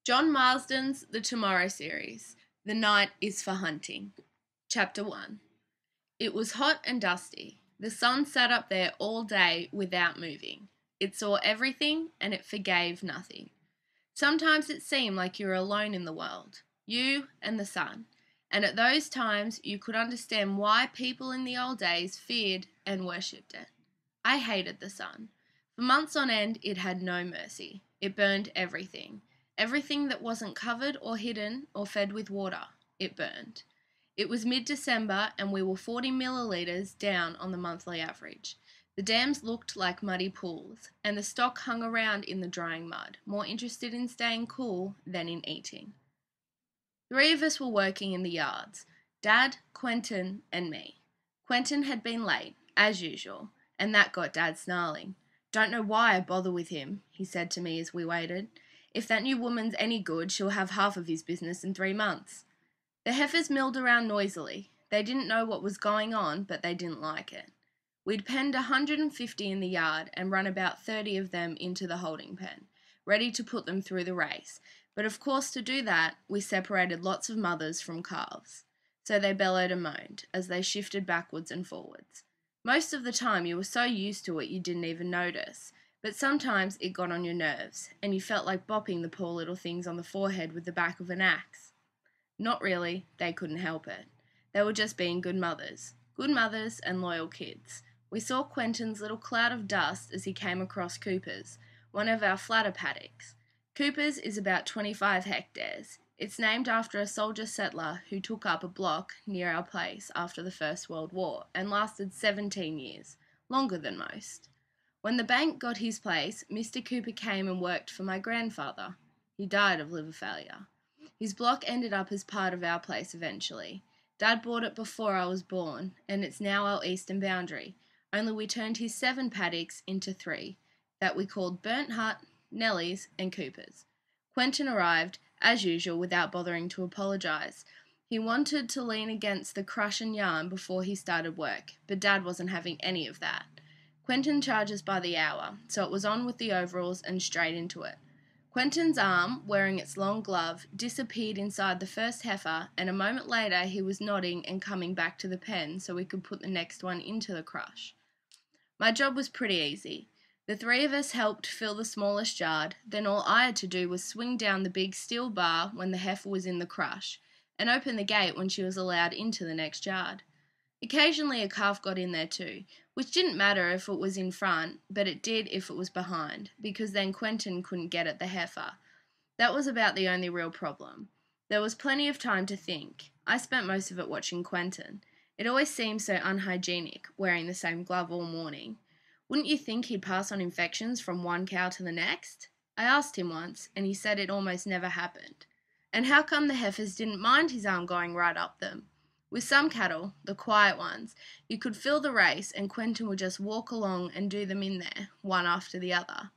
John Marsden's The Tomorrow series. The Night is for Hunting. Chapter 1. It was hot and dusty. The sun sat up there all day without moving. It saw everything and it forgave nothing. Sometimes it seemed like you were alone in the world, you and the sun, and at those times you could understand why people in the old days feared and worshipped it. I hated the sun. For months on end it had no mercy. It burned everything. Everything that wasn't covered or hidden or fed with water, it burned. It was mid-December and we were 40 millilitres down on the monthly average. The dams looked like muddy pools, and the stock hung around in the drying mud, more interested in staying cool than in eating. 3 of us were working in the yards, Dad, Quentin, and me. Quentin had been late, as usual, and that got Dad snarling. "Don't know why I bother with him," he said to me as we waited. "If that new woman's any good, she'll have half of his business in 3 months. The heifers milled around noisily. They didn't know what was going on, but they didn't like it. We'd penned 150 in the yard and run about 30 of them into the holding pen, ready to put them through the race, but of course to do that, we separated lots of mothers from calves. So they bellowed and moaned as they shifted backwards and forwards. Most of the time you were so used to it you didn't even notice, but sometimes it got on your nerves, and you felt like bopping the poor little things on the forehead with the back of an axe. Not really, they couldn't help it. They were just being good mothers and loyal kids. We saw Quentin's little cloud of dust as he came across Cooper's, one of our flatter paddocks. Cooper's is about 25 hectares. It's named after a soldier settler who took up a block near our place after the First World War and lasted 17 years, longer than most. When the bank got his place, Mr. Cooper came and worked for my grandfather. He died of liver failure. His block ended up as part of our place eventually. Dad bought it before I was born, and it's now our eastern boundary, only we turned his 7 paddocks into 3, that we called Burnt Hut, Nellie's, and Cooper's. Quentin arrived, as usual, without bothering to apologise. He wanted to lean against the crush and yarn before he started work, but Dad wasn't having any of that. Quentin charges by the hour, so it was on with the overalls and straight into it. Quentin's arm, wearing its long glove, disappeared inside the first heifer, and a moment later he was nodding and coming back to the pen so we could put the next one into the crush. My job was pretty easy. The 3 of us helped fill the smallest yard, then all I had to do was swing down the big steel bar when the heifer was in the crush, and open the gate when she was allowed into the next yard. Occasionally a calf got in there too, which didn't matter if it was in front, but it did if it was behind, because then Quentin couldn't get at the heifer. That was about the only real problem. There was plenty of time to think. I spent most of it watching Quentin. It always seemed so unhygienic, wearing the same glove all morning. Wouldn't you think he'd pass on infections from one cow to the next? I asked him once, and he said it almost never happened. And how come the heifers didn't mind his arm going right up them? With some cattle, the quiet ones, you could fill the race and Quentin would just walk along and do them in there, one after the other.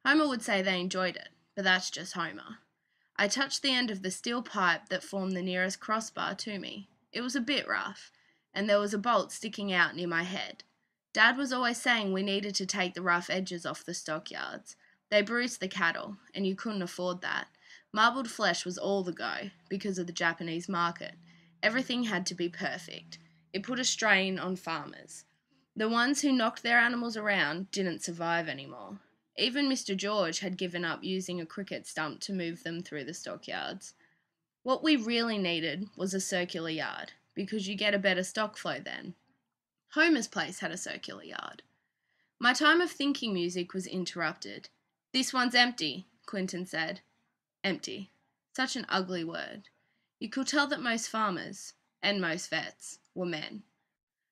Homer would say they enjoyed it, but that's just Homer. I touched the end of the steel pipe that formed the nearest crossbar to me. It was a bit rough, and there was a bolt sticking out near my head. Dad was always saying we needed to take the rough edges off the stockyards. They bruised the cattle, and you couldn't afford that. Marbled flesh was all the go, because of the Japanese market. Everything had to be perfect. It put a strain on farmers. The ones who knocked their animals around didn't survive anymore. Even Mr. George had given up using a cricket stump to move them through the stockyards. What we really needed was a circular yard, because you get a better stock flow then. Homer's place had a circular yard. My time of thinking music was interrupted. "This one's empty," Quentin said. Empty. Such an ugly word. You could tell that most farmers, and most vets, were men.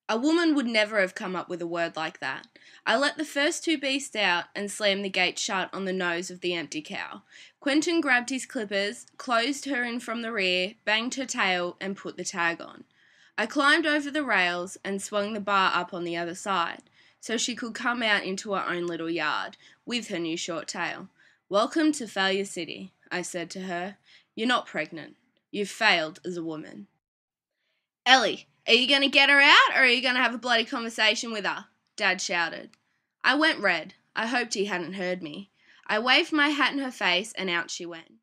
A woman would never have come up with a word like that. I let the first 2 beasts out and slammed the gate shut on the nose of the empty cow. Quentin grabbed his clippers, closed her in from the rear, banged her tail, and put the tag on. I climbed over the rails and swung the bar up on the other side, so she could come out into her own little yard, with her new short tail. "Welcome to Failure City," I said to her. "You're not pregnant. You've failed as a woman." "Ellie, are you going to get her out, or are you going to have a bloody conversation with her?" Dad shouted. I went red. I hoped he hadn't heard me. I waved my hat in her face, and out she went.